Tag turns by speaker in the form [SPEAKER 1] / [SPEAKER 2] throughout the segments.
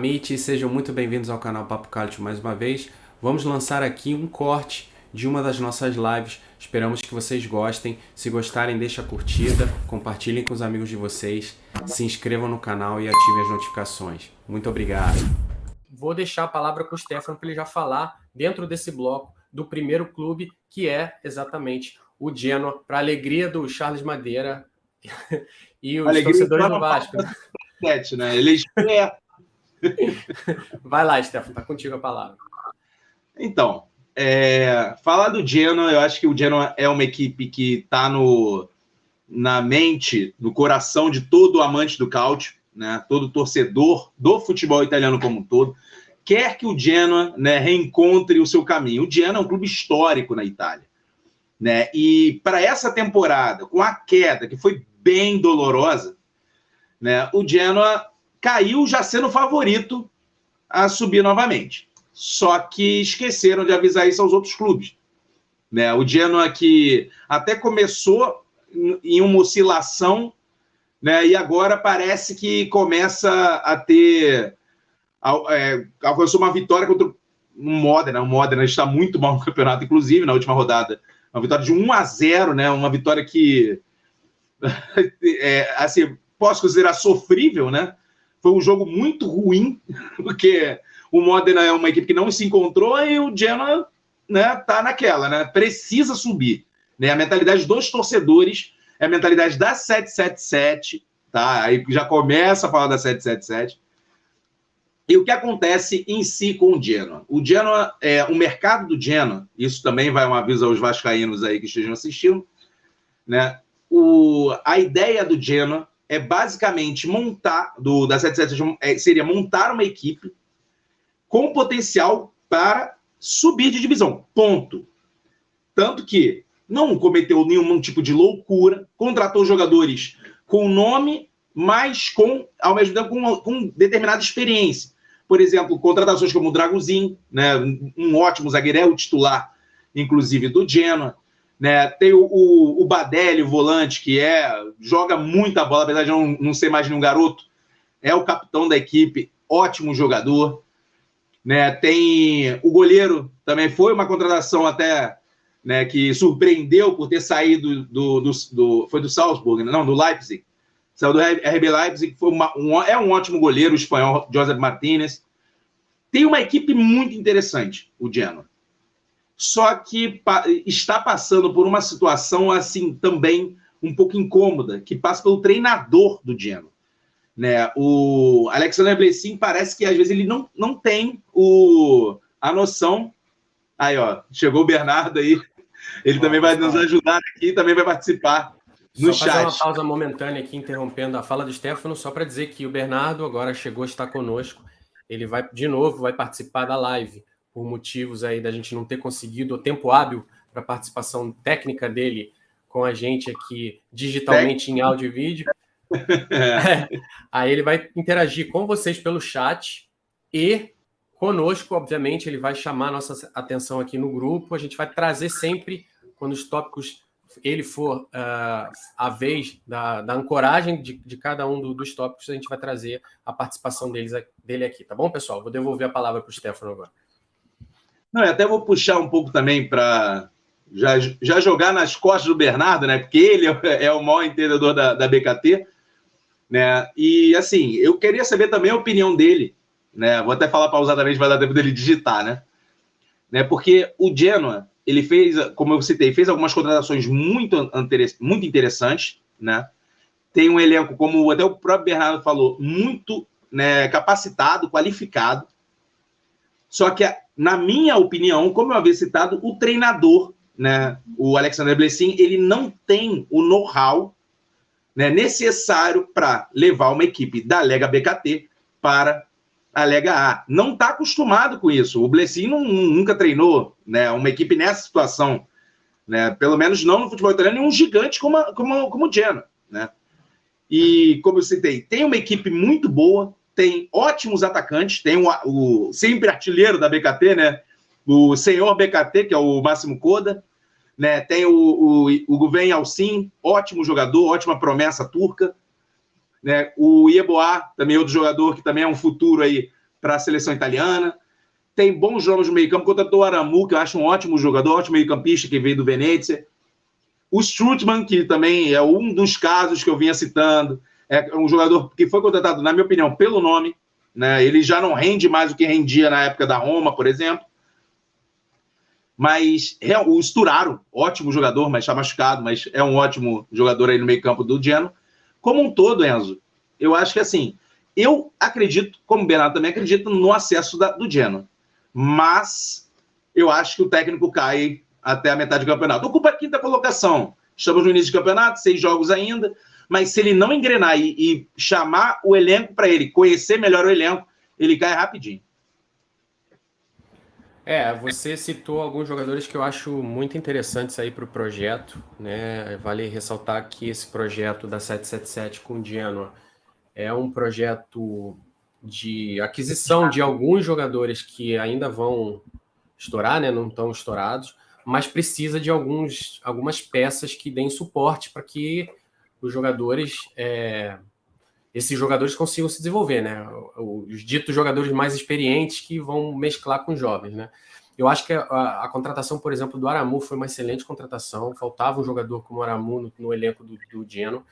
[SPEAKER 1] Amit, sejam muito bem-vindos ao canal Papo Cálido mais uma vez. Vamos lançar aqui um corte de uma das nossas lives. Esperamos que vocês gostem. Se gostarem, deixa a curtida, compartilhem com os amigos de vocês, se inscrevam no canal e ativem as notificações. Muito obrigado. Vou deixar a palavra com o Stefano para ele já falar dentro desse bloco do primeiro clube, que é exatamente o Genoa, para a alegria do Charles Madeira e os torcedores do Vasco.
[SPEAKER 2] Né? Ele é...
[SPEAKER 1] Vai lá, Stefano, tá contigo a palavra.
[SPEAKER 2] Então, falar do Genoa, eu acho que o Genoa é uma equipe que está na mente, no coração de todo amante do calcio, né? Todo torcedor do futebol italiano como um todo, quer que o Genoa, né, reencontre o seu caminho. O Genoa é um clube histórico na Itália, né? E para essa temporada, com a queda, que foi bem dolorosa, né, o Genoa caiu já sendo favorito a subir novamente. Só que esqueceram de avisar isso aos outros clubes, né? O Genoa que até começou em uma oscilação, né, e agora parece que começa a ter... alcançou uma vitória contra o Modena. O Modena está muito mal no campeonato, inclusive, na última rodada. Uma vitória de 1-0, né? Uma vitória que... assim, posso considerar sofrível, né? Foi um jogo muito ruim, porque o Modena é uma equipe que não se encontrou e o Genoa, né, tá naquela, né? Precisa subir, né? A mentalidade dos torcedores é a mentalidade da 777, tá? Aí já começa a falar da 777. E o que acontece em si com o Genoa? O Genoa, o mercado do Genoa, isso também vai um aviso aos vascaínos aí que estejam assistindo, né? A ideia do Genoa é basicamente da 777 seria montar uma equipe com potencial para subir de divisão, ponto. Tanto que não cometeu nenhum tipo de loucura, contratou jogadores com nome, mas ao mesmo tempo com determinada experiência. Por exemplo, contratações como o Dragusin, né, um ótimo zagueiro, é o titular, inclusive, do Genoa. Né? Tem o Badelli, o volante, que joga muita bola, apesar de não ser mais nenhum garoto. É o capitão da equipe, ótimo jogador. Né? Tem o goleiro, também foi uma contratação até, né, que surpreendeu por ter saído foi do Salzburg, não, do Leipzig. Saiu do RB Leipzig, que foi um ótimo goleiro, o espanhol Josep Martínez. Tem uma equipe muito interessante, o Genoa. Só que está passando por uma situação, assim, também um pouco incômoda, que passa pelo treinador do Genoa. Né? O Alexander Blessin parece que, às vezes, ele não tem a noção... Aí, ó, chegou o Bernardo aí. Ele também vai nos ajudar aqui, também vai participar no chat.
[SPEAKER 1] Fazer uma pausa momentânea aqui, interrompendo a fala do Stefano, só para dizer que o Bernardo agora chegou, está conosco. Ele vai, de novo, vai participar da live, por motivos aí da gente não ter conseguido o tempo hábil para a participação técnica dele com a gente aqui digitalmente em áudio e vídeo. Aí ele vai interagir com vocês pelo chat e conosco, obviamente, ele vai chamar nossa atenção aqui no grupo. A gente vai trazer sempre, quando os tópicos, ele for a vez da ancoragem de cada um dos tópicos, a gente vai trazer a participação dele aqui, tá bom, pessoal? Vou devolver a palavra para o Stefano agora.
[SPEAKER 2] Não, eu até vou puxar um pouco também para já jogar nas costas do Bernardo, né? Porque ele é o maior entendedor da BKT, né? E, assim, eu queria saber também a opinião dele, né? Vou até falar pausadamente, vai dar tempo dele digitar, né? Porque o Genoa, ele fez, como eu citei, fez algumas contratações muito interessantes, né? Tem um elenco, como até o próprio Bernardo falou, muito, né, capacitado, qualificado. Só que, na minha opinião, como eu havia citado, o treinador, né, o Alexander Blessin, ele não tem o know-how, né, necessário para levar uma equipe da Lega BKT para a Lega A. Não está acostumado com isso. O Blessin nunca treinou, né, uma equipe nessa situação, né, pelo menos não no futebol italiano, e um gigante como o Genoa, né? E, como eu citei, tem uma equipe muito boa, tem ótimos atacantes, tem o sempre artilheiro da BKT, né? O senhor BKT, que é o Máximo Coda, né? Tem o Guven Alcin, ótimo jogador, ótima promessa turca, né? O Yeboah, também outro jogador que também é um futuro aí para a seleção italiana. Tem bons jogos no meio-campo. Contratou o Aramu, que eu acho um ótimo jogador, ótimo meio-campista, que veio do Venezia. O Strootman, que também é um dos casos que eu vinha citando, é um jogador que foi contratado, na minha opinião, pelo nome, né? Ele já não rende mais o que rendia na época da Roma, por exemplo. Mas o Sturaro, ótimo jogador, mas está machucado, mas é um ótimo jogador aí no meio-campo do Genoa. Como um todo, Enzo, eu acho que assim, eu acredito, como o Bernardo também acredito, no acesso do Genoa. Mas eu acho que o técnico cai até a metade do campeonato. Ocupa a quinta colocação. Estamos no início do campeonato, 6 jogos ainda, mas se ele não engrenar e chamar o elenco para ele, conhecer melhor o elenco, ele cai rapidinho.
[SPEAKER 1] Você citou alguns jogadores que eu acho muito interessantes aí para o projeto, né? Vale ressaltar que esse projeto da 777 com o Genoa é um projeto de aquisição de alguns jogadores que ainda vão estourar, né? Não estão estourados, mas precisa de algumas peças que deem suporte para que os jogadores, esses jogadores consigam se desenvolver, né? Os ditos jogadores mais experientes que vão mesclar com os jovens, né? Eu acho que a contratação, por exemplo, do Aramu foi uma excelente contratação. Faltava um jogador como o Aramu no elenco do Genoa.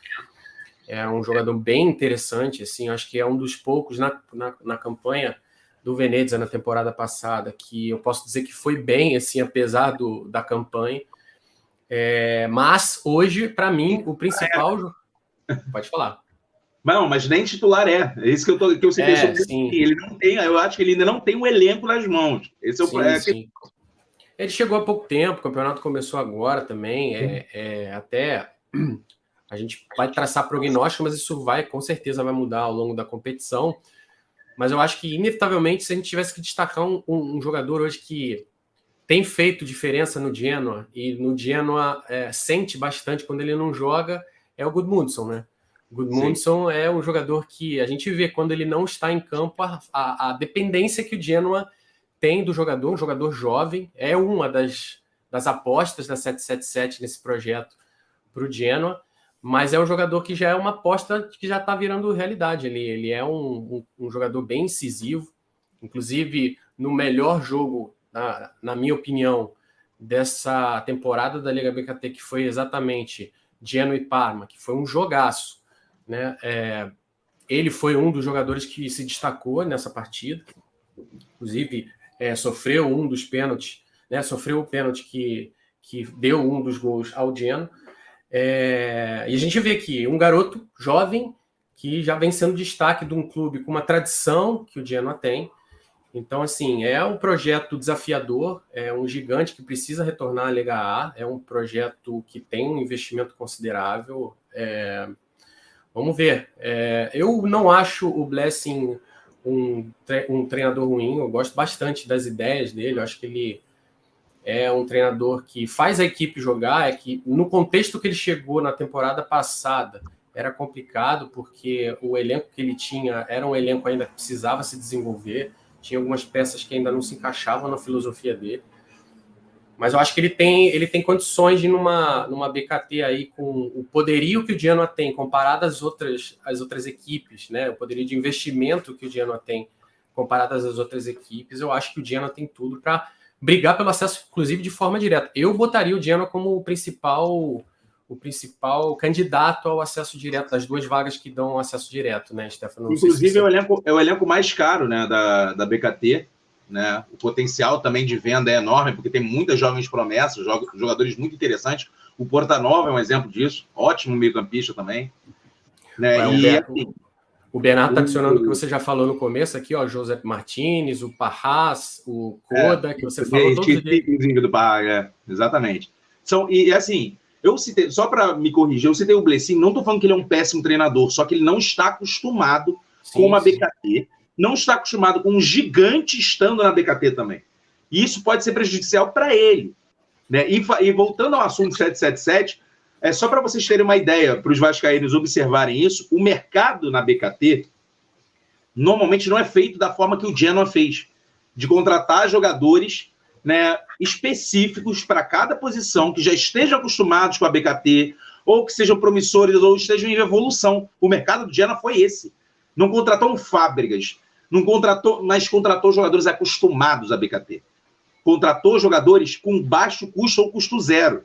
[SPEAKER 1] É um jogador bem interessante, assim, acho que é um dos poucos na campanha do Venezia na temporada passada, que eu posso dizer que foi bem, assim, apesar da campanha. Mas hoje, para mim, o principal... Pode falar.
[SPEAKER 2] Não, mas nem titular é. É isso que eu citei sobre ele. Não tem, eu acho que ele ainda não tem um elenco nas mãos. Esse é o problema.
[SPEAKER 1] Sim. Ele chegou há pouco tempo, o campeonato começou agora também. Até a gente vai traçar prognóstico, mas isso com certeza vai mudar ao longo da competição. Mas eu acho que, inevitavelmente, se a gente tivesse que destacar um jogador hoje que tem feito diferença no Genoa, e no Genoa sente bastante quando ele não joga, é o Gudmundsson, né? O Gudmundsson é um jogador que a gente vê quando ele não está em campo, a dependência que o Genoa tem do jogador, um jogador jovem, é uma das apostas da 777 nesse projeto para o Genoa, mas é um jogador que já é uma aposta que já está virando realidade. Ele é um jogador bem incisivo, inclusive no melhor jogo, na minha opinião, dessa temporada da Liga BKT, que foi exatamente Genoa e Parma, que foi um jogaço, né? Ele foi um dos jogadores que se destacou nessa partida, inclusive sofreu um dos pênaltis, né? Sofreu o pênalti que deu um dos gols ao Genoa. E a gente vê aqui um garoto jovem que já vem sendo destaque de um clube com uma tradição que o Genoa tem. Então, assim, é um projeto desafiador, é um gigante que precisa retornar à Liga A, é um projeto que tem um investimento considerável. Vamos ver. Eu não acho o Blessing um treinador ruim, eu gosto bastante das ideias dele, eu acho que ele é um treinador que faz a equipe jogar, que no contexto que ele chegou na temporada passada era complicado, porque o elenco que ele tinha era um elenco ainda que precisava se desenvolver, tinha algumas peças que ainda não se encaixavam na filosofia dele. Mas eu acho que ele tem condições de ir numa BKT aí com o poderio que o Genoa tem comparado às outras equipes, né? O poderio de investimento que o Genoa tem comparado às outras equipes. Eu acho que o Genoa tem tudo para brigar pelo acesso, inclusive de forma direta. Eu botaria o Genoa como o principal candidato ao acesso direto, das duas vagas que dão acesso direto, né, Stefano?
[SPEAKER 2] Inclusive, é o elenco mais caro, né, da BKT. Né? O potencial também de venda é enorme, porque tem muitas jovens promessas, jogadores muito interessantes. O Portanova é um exemplo disso, ótimo meio-campista também. Né?
[SPEAKER 1] O Bernardo está adicionando o que você já falou no começo aqui, ó, José Martinez, o Parras, o Koda, que você falou todos eles.
[SPEAKER 2] Do Parras, exatamente. Assim, eu citei, só para me corrigir, eu citei o Blessing, não estou falando que ele é um péssimo treinador, só que ele não está acostumado com uma BKT, não está acostumado com um gigante estando na BKT também. E isso pode ser prejudicial para ele. Né? E voltando ao assunto 777, só para vocês terem uma ideia, para os vascaínos observarem isso, o mercado na BKT normalmente não é feito da forma que o Genoa fez, de contratar jogadores, né, específicos para cada posição, que já estejam acostumados com a BKT, ou que sejam promissores, ou estejam em evolução. O mercado do Genoa foi esse. Não contratou um Fábricas, Não contratou, mas contratou jogadores acostumados a BKT. Contratou jogadores com baixo custo ou custo zero.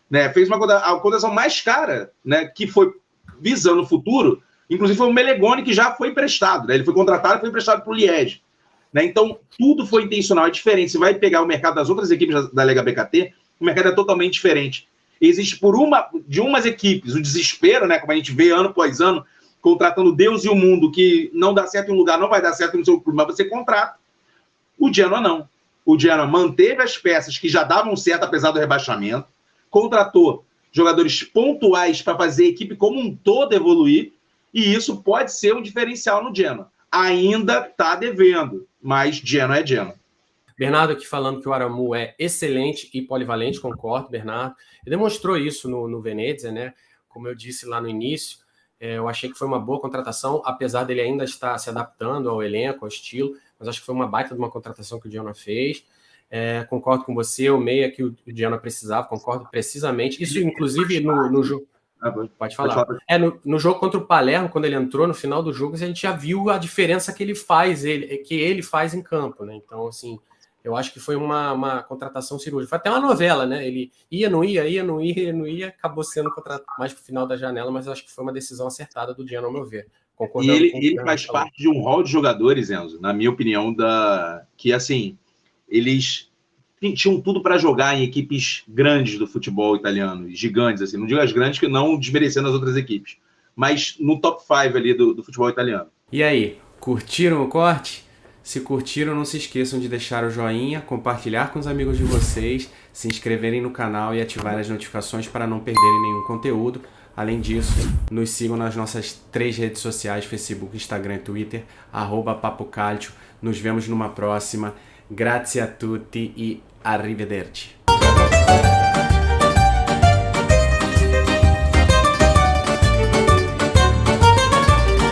[SPEAKER 2] Né? Fez a contratação mais cara, né? Que foi visando o futuro. Inclusive foi o Melegoni, que já foi emprestado. Né? Ele foi contratado e foi emprestado para o Liège. Né? Então, tudo foi intencional, é diferente. Você vai pegar o mercado das outras equipes da Liga BKT, o mercado é totalmente diferente. Existe de umas equipes o desespero, né? Como a gente vê ano após ano, contratando Deus e o mundo, que não dá certo em um lugar, não vai dar certo no seu clube, mas você contrata. O Genoa não. O Genoa manteve as peças que já davam certo, apesar do rebaixamento, contratou jogadores pontuais para fazer a equipe como um todo evoluir, e isso pode ser um diferencial no Genoa. Ainda está devendo, mas Genoa é Genoa.
[SPEAKER 1] Bernardo aqui falando que o Aramu é excelente e polivalente, concordo, Bernardo. Ele demonstrou isso no Venezia, né? Como eu disse lá no início, eu achei que foi uma boa contratação, apesar dele ainda estar se adaptando ao elenco, ao estilo, mas acho que foi uma baita de uma contratação que o Genoa fez. Concordo com você, o meia que o Genoa precisava, concordo precisamente. Isso, inclusive, no jogo... Pode falar. No jogo contra o Palermo, quando ele entrou no final do jogo, a gente já viu a diferença que ele faz em campo, né? Então, assim, eu acho que foi uma contratação cirúrgica. Foi até uma novela, né? Ele não ia, acabou sendo contratado mais pro final da janela, mas eu acho que foi uma decisão acertada do Genoa, ao meu ver.
[SPEAKER 2] E ele faz parte de um rol de jogadores, Enzo, na minha opinião, que, assim, eles tinham tudo para jogar em equipes grandes do futebol italiano, gigantes, assim, não digo as grandes, que não desmerecendo as outras equipes, mas no top 5 ali do futebol italiano.
[SPEAKER 1] E aí, curtiram o corte? Se curtiram, não se esqueçam de deixar o joinha, compartilhar com os amigos de vocês, se inscreverem no canal e ativar as notificações para não perderem nenhum conteúdo. Além disso, nos sigam nas nossas 3 redes sociais, Facebook, Instagram e Twitter, @PapoCalcio. Nos vemos numa próxima. Grazie a tutti e arrivederci.